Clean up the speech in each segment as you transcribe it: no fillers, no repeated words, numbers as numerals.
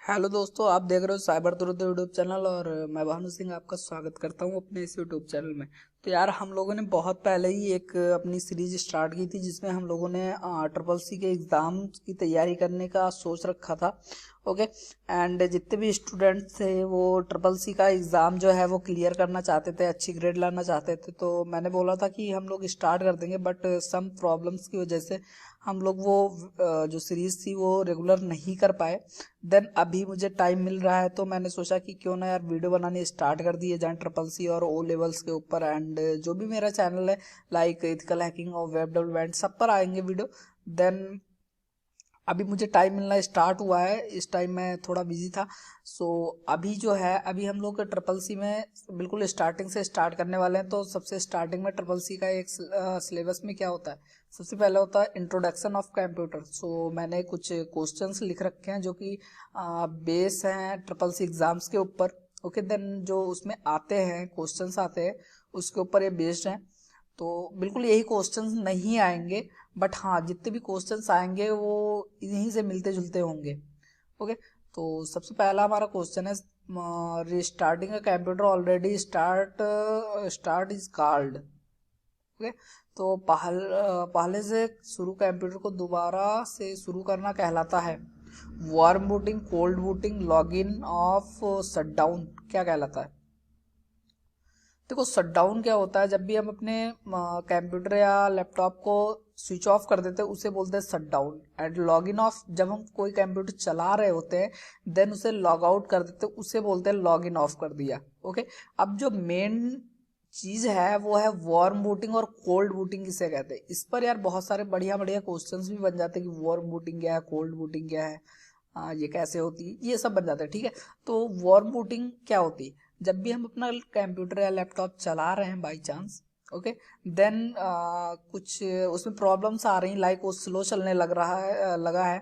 Hello दोस्तों, आप देख रहे हो साइबर तुरुत यूट्यूब चैनल और मैं भानु सिंह आपका स्वागत करता हूं अपने इस यूट्यूब चैनल में। तो यार, हम लोगों ने बहुत पहले ही एक अपनी सीरीज स्टार्ट की थी जिसमें हम लोगों ने ट्रिपल सी के एग्ज़ाम की तैयारी करने का सोच रखा था। ओके। एंड जितने भी स्टूडेंट थे वो ट्रिपल सी का एग्ज़ाम जो है वो क्लियर करना चाहते थे, अच्छी ग्रेड लाना चाहते थे। तो मैंने बोला था कि हम लोग स्टार्ट कर देंगे, बट सम प्रॉब्लम्स की वजह से हम लोग वो जो सीरीज़ थी वो रेगुलर नहीं कर पाए। देन अभी मुझे टाइम मिल रहा है तो मैंने सोचा कि क्यों ना यार वीडियो बनाने स्टार्ट कर दिए जाएं ट्रिपल सी और ओ लेवल्स के ऊपर। एंड जो भी मेरा चैनल है लाइक इथिकल हैकिंग और वेब डेवलपमेंट, सब पर आएंगे वीडियो। देन अभी मुझे टाइम मिलना स्टार्ट हुआ है, इस टाइम मैं थोड़ा बिजी था। सो अभी जो है, अभी हम लोग ट्रिपल सी में बिल्कुल स्टार्टिंग से स्टार्ट करने वाले हैं। तो सबसे स्टार्टिंग में ट्रिपल सी का एक सिलेबस में क्या होता है, सबसे पहले होता है इंट्रोडक्शन ऑफ कंप्यूटर। सो मैंने कुछ क्वेश्चंस लिख रखे हैं जो कि बेस हैं ट्रिपल सी एग्जाम्स के ऊपर। ओके। देन जो उसमें आते हैं क्वेश्चंस आते हैं उसके ऊपर ये बेस्ड हैं। तो बिल्कुल यही क्वेश्चंस नहीं आएंगे, बट हाँ जितने भी क्वेश्चंस आएंगे वो इन्हीं से मिलते जुलते होंगे। ओके। तो सबसे पहला हमारा क्वेश्चन है, restarting a computer already start is called. Okay. तो पहले से शुरू कंप्यूटर को दोबारा से शुरू करना कहलाता है warm booting, cold booting, login of, shutdown क्या कहलाता है। देखो, शटडाउन क्या होता है, जब भी हम अपने कंप्यूटर या लैपटॉप को स्विच ऑफ कर देते हैं उसे बोलते हैं shutdown. And log in of, जब हम कोई कंप्यूटर चला रहे होते हैं देन उसे लॉग आउट कर देते हैं उसे बोलते हैं लॉग इन ऑफ कर दिया। ओके। अब जो मेन चीज है वो है वार्म बूटिंग और कोल्ड बूटिंग किसे कहते हैं। इस पर यार बहुत सारे बढ़िया बढ़िया क्वेश्चंस भी बन जाते हैं कि वार्म बूटिंग क्या है, कोल्ड बूटिंग क्या है, ये कैसे होती है, ये सब बन जाता है। ठीक है। तो वार्म बूटिंग क्या होती है, जब भी हम अपना कंप्यूटर या लैपटॉप चला रहे हैं बाई चांस, ओके, देन कुछ उसमें प्रॉब्लम्स आ रही हैं, लाइक वो स्लो चलने लगा है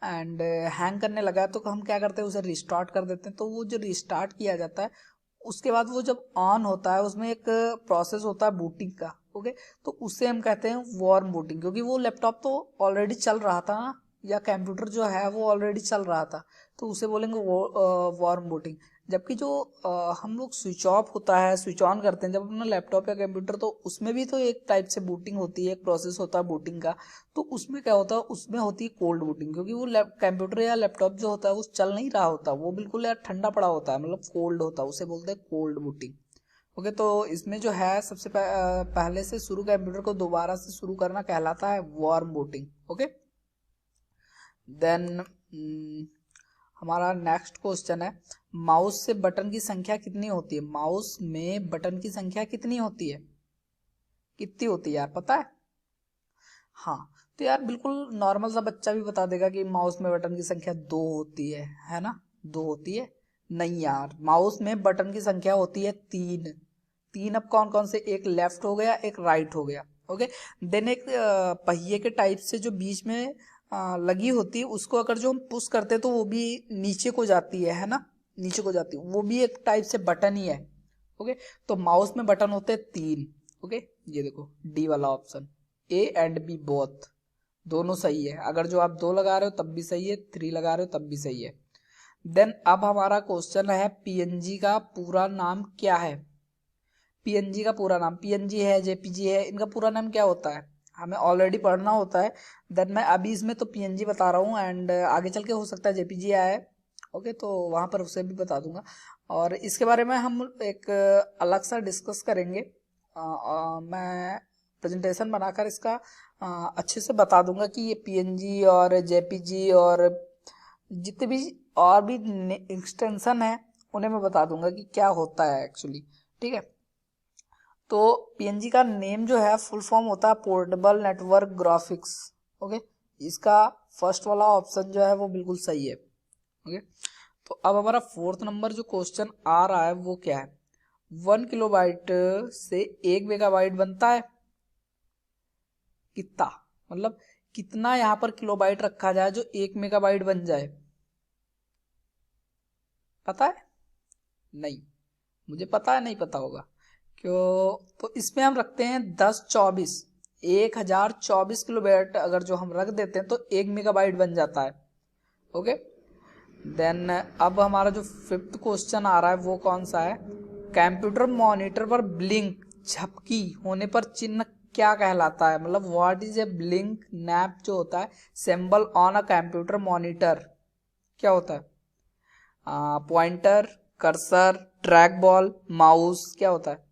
एंड हैंग करने लगा है, तो हम क्या करते हैं उसे रिस्टार्ट कर देते हैं। तो वो जो रिस्टार्ट किया जाता है उसके बाद वो जब ऑन होता है उसमें एक प्रोसेस होता है बूटिंग का। ओके। तो उसे हम कहते हैं वार्म बूटिंग, क्योंकि वो लैपटॉप तो ऑलरेडी चल रहा था ना, या कंप्यूटर जो है वो ऑलरेडी चल रहा था, तो उसे बोलेंगे वार्म बूटिंग। जबकि जो हम लोग स्विच ऑफ होता है, स्विच ऑन करते हैं जब अपना लैपटॉप या कंप्यूटर, तो उसमें भी तो एक टाइप से बूटिंग होती है, एक प्रोसेस होता है बूटिंग का। तो उसमें क्या होता है, उसमें होती है कोल्ड बूटिंग, क्योंकि वो कंप्यूटर या लैपटॉप जो होता है वो चल नहीं रहा होता, वो बिल्कुल यार ठंडा पड़ा होता है, मतलब कोल्ड होता है, उसे बोलते हैं कोल्ड बूटिंग। ओके। तो इसमें जो है सबसे पहले से शुरू कंप्यूटर को दोबारा से शुरू करना कहलाता है वार्म बूटिंग। ओके। देन हमारा नेक्स्ट क्वेश्चन है, माउस से बटन की संख्या कितनी होती है। माउस में बटन की संख्या कितनी होती है, कितनी होती है यार, पता है। हाँ, तो यार बिल्कुल नॉर्मल सा बच्चा भी बता देगा कि माउस में बटन की संख्या दो होती है ना, दो होती है। नहीं यार, माउस में बटन की संख्या होती है तीन। तीन अब कौन कौन से, एक लेफ्ट हो गया, एक राइट हो गया। ओके। देन एक पहिए के टाइप से जो बीच में लगी होती है उसको अगर जो हम पुश करते हैं तो वो भी नीचे को जाती है ना, नीचे को जाती है, वो भी एक टाइप से बटन ही है। ओके। तो माउस में बटन होते हैं तीन। ओके। ये देखो डी वाला option, A and B both, दोनों सही है। अगर जो आप दो लगा रहे हो तब भी सही है, थ्री लगा रहे हो तब भी सही है। देन अब हमारा क्वेश्चन है, पीएनजी का पूरा नाम क्या है। पीएनजी का पूरा नाम, पीएनजी है, जेपीजी है, इनका पूरा नाम क्या होता है, हमें ऑलरेडी पढ़ना होता है। देन मैं अभी इसमें तो पीएनजी बता रहा हूँ एंड आगे चल के हो सकता है जेपीजी आए। ओके। तो वहाँ पर उसे भी बता दूंगा और इसके बारे में हम एक अलग सा डिस्कस करेंगे। मैं प्रेजेंटेशन बनाकर इसका अच्छे से बता दूंगा कि ये पीएनजी और जेपीजी और जितने भी और भी एक्सटेंशन है उन्हें मैं बता दूंगा कि क्या होता है एक्चुअली। ठीक है। तो पीएनजी का नेम जो है फुल फॉर्म होता है पोर्टेबल नेटवर्क ग्राफिक्स। ओके। इसका फर्स्ट वाला ऑप्शन जो है वो बिल्कुल सही है। ओके। तो अब हमारा फोर्थ नंबर जो क्वेश्चन आ रहा है वो क्या है, 1 किलोबाइट से 1 मेगाबाइट बनता है कितना, मतलब कितना यहाँ पर किलोबाइट रखा जाए जो 1 मेगाबाइट बन जाए, पता है। नहीं, मुझे पता है, नहीं पता होगा क्यों। तो इसमें हम रखते हैं 1024, 1024 किलोबाइट अगर जो हम रख देते हैं तो 1 मेगाबाइट बन जाता है। ओके। देन अब हमारा जो फिफ्थ क्वेश्चन आ रहा है वो कौन सा है, कंप्यूटर मॉनिटर पर ब्लिंक झपकी होने पर चिन्ह क्या कहलाता है, मतलब what is a blink nap जो होता है symbol on a computer monitor, क्या होता है, pointer, cursor, track ball, mouse, क्या होता है।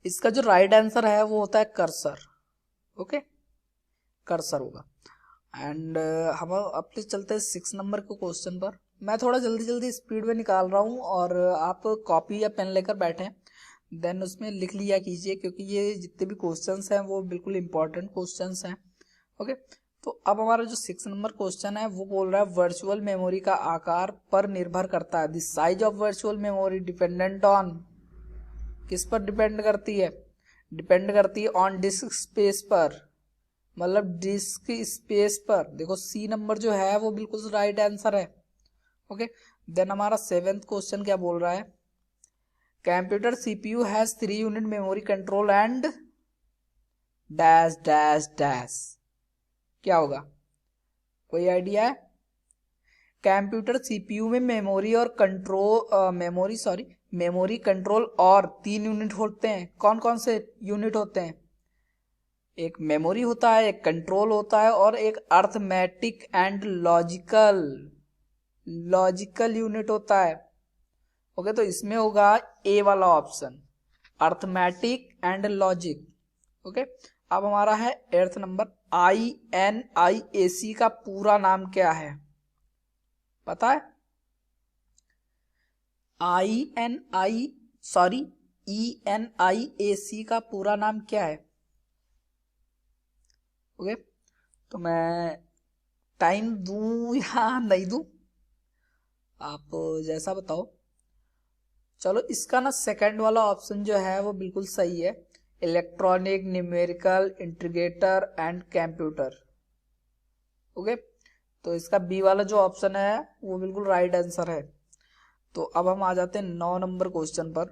इसका जो राइट आंसर है वो होता है कर्सर, ओके, कर्सर होगा। एंड हम अपने चलते हैं 6 नंबर के क्वेश्चन पर। मैं थोड़ा जल्दी जल्दी स्पीड में निकाल रहा हूँ और आप कॉपी या पेन लेकर बैठें, देन उसमें लिख लिया कीजिए, क्योंकि ये जितने भी क्वेश्चंस हैं वो बिल्कुल इंपॉर्टेंट क्वेश्चंस हैं, ओके। तो अब हमारा जो 6 नंबर क्वेश्चन है वो बोल रहा है वर्चुअल मेमोरी का आकार पर निर्भर करता है, the size of virtual memory dependent on, किस पर डिपेंड करती है, डिपेंड करती है ऑन डिस्क स्पेस पर, मतलब डिस्क स्पेस पर। देखो सी नंबर जो है वो बिल्कुल राइट आंसर है, ओके। देन हमारा 7th क्वेश्चन क्या बोल रहा है, computer CPU has 3 unit memory control and dash dash dash, क्या होगा, कोई आइडिया है। कंप्यूटर सीपीयू में मेमोरी और मेमोरी कंट्रोल और 3 यूनिट होते हैं, कौन कौन से यूनिट होते हैं, एक मेमोरी होता है, एक कंट्रोल होता है और एक अर्थमेटिक एंड लॉजिकल यूनिट होता है, ओके। तो इसमें होगा ए वाला option, arithmetic and logic, okay. अब हमारा है 8th नंबर, INIAC का पूरा नाम क्या है, पता है, ENIAC का पूरा नाम क्या है, ओके। तो मैं टाइम दूं या नहीं दूं, आप जैसा बताओ। चलो इसका ना सेकंड वाला ऑप्शन जो है वो बिल्कुल सही है, electronic numerical integrator and computer, okay. तो इसका बी वाला जो ऑप्शन है वो बिल्कुल राइट आंसर है। तो अब हम आ जाते हैं 9 नंबर क्वेश्चन पर।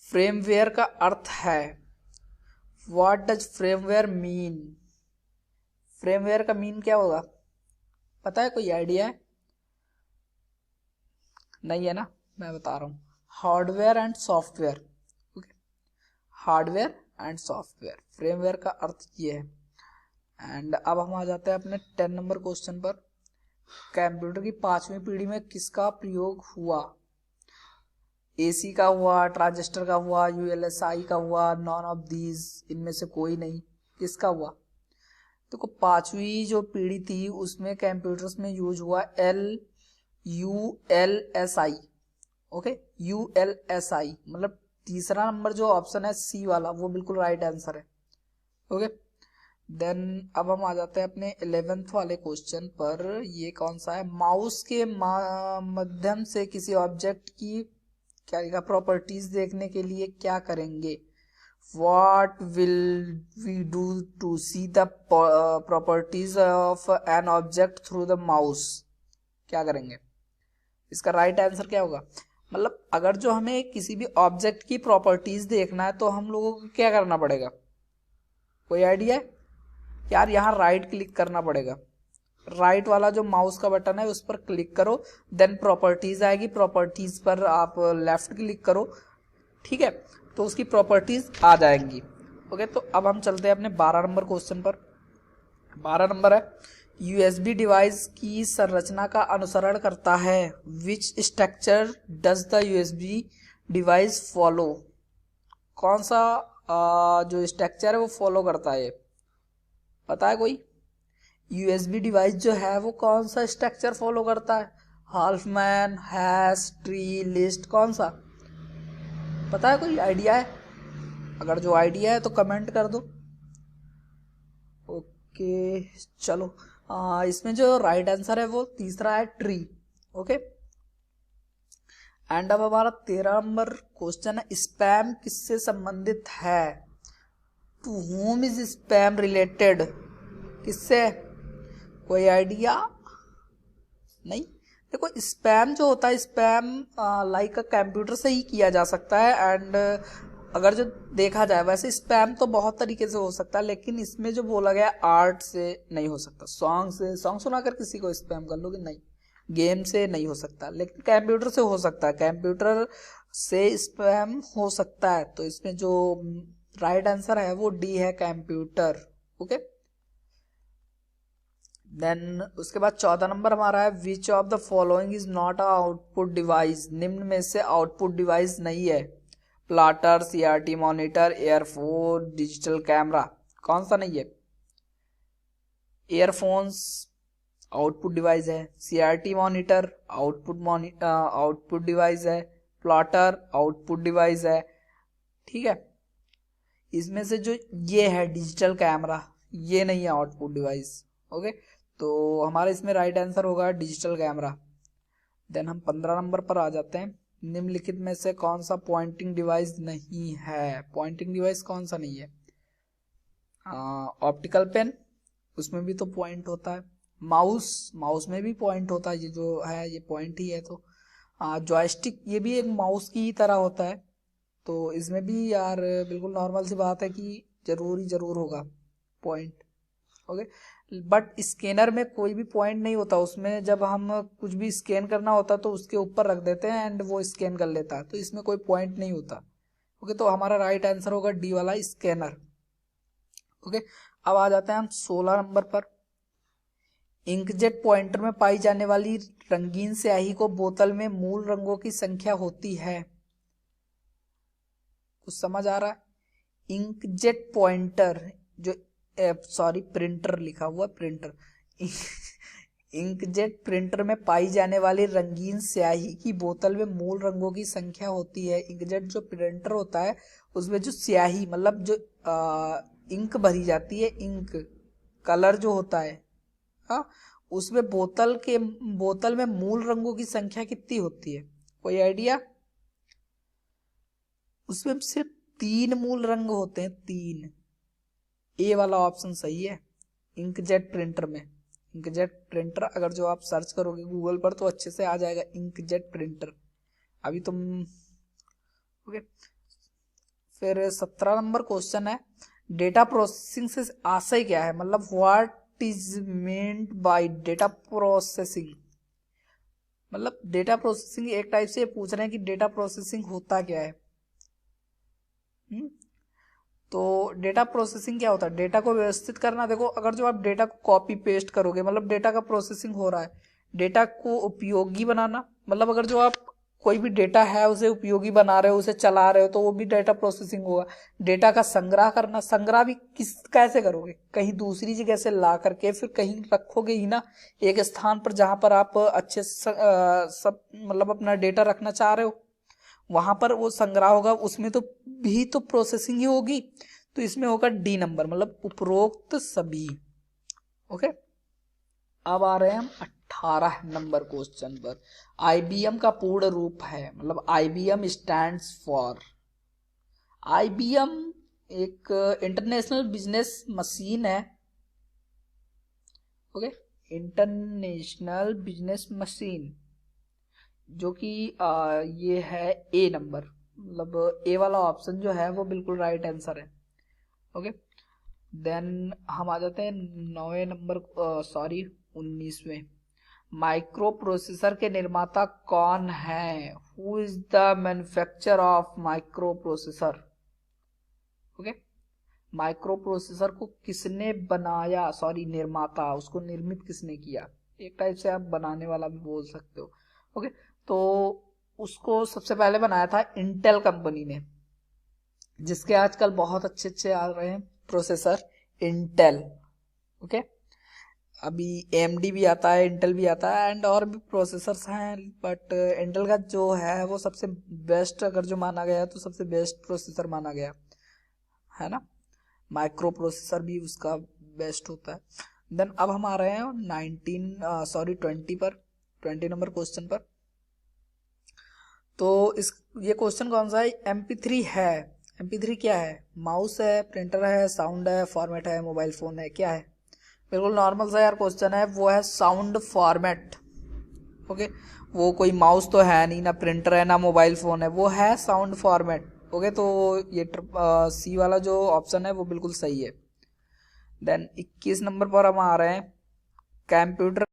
फ्रेमवेयर का अर्थ है, what does firmware mean, firmware का मीन क्या होगा, पता है, कोई आइडिया है, नहीं है ना, मैं बता रहा हूँ, hardware and software, okay, hardware and software, firmware का अर्थ ये है। एंड अब हम आ जाते हैं अपने 10 नंबर क्वेश्चन पर, कंप्यूटर की 5वीं पीढ़ी में किसका प्रयोग हुआ, एसी का हुआ, ट्रांजिस्टर का हुआ, यूएलएसआई का हुआ, नॉन ऑफ दीज, इनमें से कोई नहीं, किसका हुआ। तो 5वीं जो पीढ़ी थी उसमें कंप्यूटर्स में यूज हुआ ULSI, ओके, ULSI, मतलब तीसरा नंबर जो ऑप्शन है सी वाला वो बिल्कुल राइट आंसर है, ओके। देन अब हम आ जाते हैं अपने 11th वाले क्वेश्चन पर, ये कौन सा है, माउस के माध्यम से किसी ऑब्जेक्ट की क्या लिखा, प्रॉपर्टीज देखने के लिए क्या करेंगे, what will we do to see the properties of an object through the mouse, क्या करेंगे, इसका राइट आंसर क्या होगा, मतलब अगर जो हमें किसी भी ऑब्जेक्ट की प्रॉपर्टीज देखना है तो हम लोगों को क्या करना पड़ेगा, कोई आइडिया है यार, यहाँ राइट क्लिक करना पड़ेगा, राइट वाला जो माउस का बटन है उस पर क्लिक करो, देन प्रॉपर्टीज आएगी, प्रॉपर्टीज पर आप लेफ्ट क्लिक करो, ठीक है, तो उसकी प्रॉपर्टीज आ जाएंगी, ओके। तो अब हम चलते हैं अपने 12 नंबर क्वेश्चन पर। 12 नंबर है, यूएसबी डिवाइस की संरचना का अनुसरण करता है, which structure does the USB device follow, कौन सा जो स्ट्रक्चर है वो फॉलो करता है, पता है कोई, यूएसबी डिवाइस जो है वो कौन सा स्ट्रक्चर फॉलो करता है, हाल्फमैन, हैश, ट्री, लिस्ट, कौन सा, पता है, कोई आइडिया है, अगर जो आइडिया है तो कमेंट कर दो, ओके। चलो इसमें जो राइट आंसर है वो तीसरा है ट्री, ओके। एंड अब हमारा 13 नंबर क्वेश्चन है, स्पैम किससे संबंधित है, to whom is spam related, किससे, कोई आइडिया नहीं। देखो स्पैम जो होता है, स्पैम लाइक कंप्यूटर से ही किया जा सकता है, एंड अगर जो देखा जाए वैसे स्पैम तो बहुत तरीके से हो सकता है, लेकिन इसमें जो बोला गया आर्ट से नहीं हो सकता। सॉन्ग से, सॉन्ग सुनाकर किसी को स्पैम कर लोगे, नहीं। गेम से नहीं हो सकता, लेकिन कंप्यूटर से हो सकता है, कंप्यूटर से स्पैम हो सकता है। तो इसमें जो राइट आंसर है वो डी है, कंप्यूटर। ओके, देन उसके बाद 14 नंबर हमारा है, which of the following is not a output device. निम्न में से आउटपुट डिवाइस नहीं है। Plotter, CRT monitor, earphone, digital camera, कौन सा नहीं है? एयरफोन्स आउटपुट डिवाइस है, सीआरटी मॉनिटर आउटपुट डिवाइस है, प्लॉटर आउटपुट डिवाइस है। ठीक है, इसमें से जो ये है डिजिटल कैमरा, ये नहीं है आउटपुट डिवाइस। ओके, तो हमारा इसमें राइट आंसर होगा डिजिटल कैमरा। देन हम 15 नंबर पर आ जाते हैं, निम्नलिखित में से कौन सा पॉइंटिंग डिवाइस नहीं है? पॉइंटिंग डिवाइस कौन सा नहीं है? ऑप्टिकल पेन, उसमें भी तो पॉइंट होता है। माउस में भी पॉइंट होता है, ये जो है ये पॉइंट ही है। तो जॉयस्टिक, ये भी एक माउस की ही तरह होता है। तो इसमें भी यार बिल्कुल नॉर्मल सी बात है कि जरूर होगा पॉइंट। ओके, बट स्कैनर में कोई भी पॉइंट नहीं होता, उसमें जब हम कुछ भी स्कैन करना होता तो उसके ऊपर रख देते हैं एंड वो स्कैन कर लेता है, तो इसमें कोई पॉइंट नहीं होता। ओके, तो हमारा राइट आंसर होगा डी वाला, स्कैनर। ओके, अब आ जाते हैं हम 16 नंबर पर। इंकजेट पॉइंटर में पाई जाने वाली रंगीन स्याही को बोतल में मूल रंगों की संख्या होती है। कुछ समझ आ रहा है? इंकजेट पॉइंटर जो प्रिंटर लिखा हुआ, प्रिंटर इंकजेट प्रिंटर में पाई जाने वाली रंगीन स्याही की बोतल में मूल रंगों की संख्या होती है। इंकजेट जो प्रिंटर होता है उसमें जो स्याही मतलब जो इंक भरी जाती है, इंक कलर जो होता है, हाँ, उसमें बोतल में मूल रंगों की संख्या कितनी होती है? कोई आइडिया? उसमें सिर्फ 3 मूल रंग होते हैं, 3। ए वाला ऑप्शन सही है इंकजेट प्रिंटर में। इंकजेट प्रिंटर अगर जो आप सर्च करोगे गूगल पर तो अच्छे से आ जाएगा, इंकजेट प्रिंटर। अभी तुम ओके, फिर 17 नंबर क्वेश्चन है, डेटा प्रोसेसिंग से आशय क्या है? मतलब what is meant by data processing. मतलब डेटा प्रोसेसिंग एक टाइप से पूछ रहे हैं कि डेटा प्रोसेसिंग होता क्या है। तो डेटा प्रोसेसिंग क्या होता है? डेटा को व्यवस्थित करना। देखो, अगर जो आप डेटा को कॉपी पेस्ट करोगे मतलब डेटा का प्रोसेसिंग हो रहा है। डेटा को उपयोगी बनाना, मतलब अगर जो आप कोई भी डेटा है उसे उपयोगी बना रहे हो, उसे चला रहे हो, तो वो भी डेटा प्रोसेसिंग होगा। डेटा का संग्रह करना, संग्रह भी कैसे करोगे? कहीं दूसरी जगह से ला करके फिर कहीं रखोगे ही ना, एक स्थान पर जहां पर आप अच्छे सब मतलब अपना डेटा रखना चाह रहे हो, वहां पर वो संग्रह होगा, उसमें तो भी तो प्रोसेसिंग ही होगी। तो इसमें होगा डी नंबर, मतलब उपरोक्त सभी। ओके, अब आ रहे हैं हम 18 नंबर क्वेश्चन पर। आईबीएम का पूर्ण रूप है, मतलब आईबीएम स्टैंड्स फॉर। आईबीएम एक इंटरनेशनल बिजनेस मशीन है। ओके, इंटरनेशनल बिजनेस मशीन, जो कि ये है ए नंबर, मतलब ए वाला ऑप्शन जो है वो बिल्कुल राइट आंसर है। ओके, देन हम आ जाते हैं 19वें। माइक्रो प्रोसेसर के निर्माता कौन है? Who is the manufacturer of micro processor? Okay, micro processor को किसने बनाया, निर्माता, उसको निर्मित किसने किया? एक टाइप से आप बनाने वाला भी बोल सकते हो। ओके, तो उसको सबसे पहले बनाया था इंटेल कंपनी ने, जिसके आजकल बहुत अच्छे आ रहे हैं प्रोसेसर, इंटेल। ओके, अभी AMD भी आता है, इंटेल भी आता है एंड और भी प्रोसेसर्स हैं, बट इंटेल का जो है वो सबसे बेस्ट, अगर जो माना गया तो सबसे बेस्ट प्रोसेसर माना गया है ना। माइक्रो प्रोसेसर भी उसका बेस्ट होता है। देन अब हम आ रहे हैं 20 नंबर क्वेश्चन पर। तो ये क्वेश्चन कौन सा है? MP3 है। MP3 क्या है? माउस है, प्रिंटर है, साउंड है, फॉर्मेट है, मोबाइल फोन है, क्या है? बिल्कुल नॉर्मल सा यार क्वेश्चन है, वो है साउंड फॉर्मेट। ओके, वो कोई माउस तो है नहीं, ना प्रिंटर है, ना मोबाइल फोन है, वो है साउंड फॉर्मेट। ओके, तो ये सी वाला जो ऑप्शन है वो बिल्कुल सही है। देन 21 नंबर पर हम आ रहे हैं, कंप्यूटर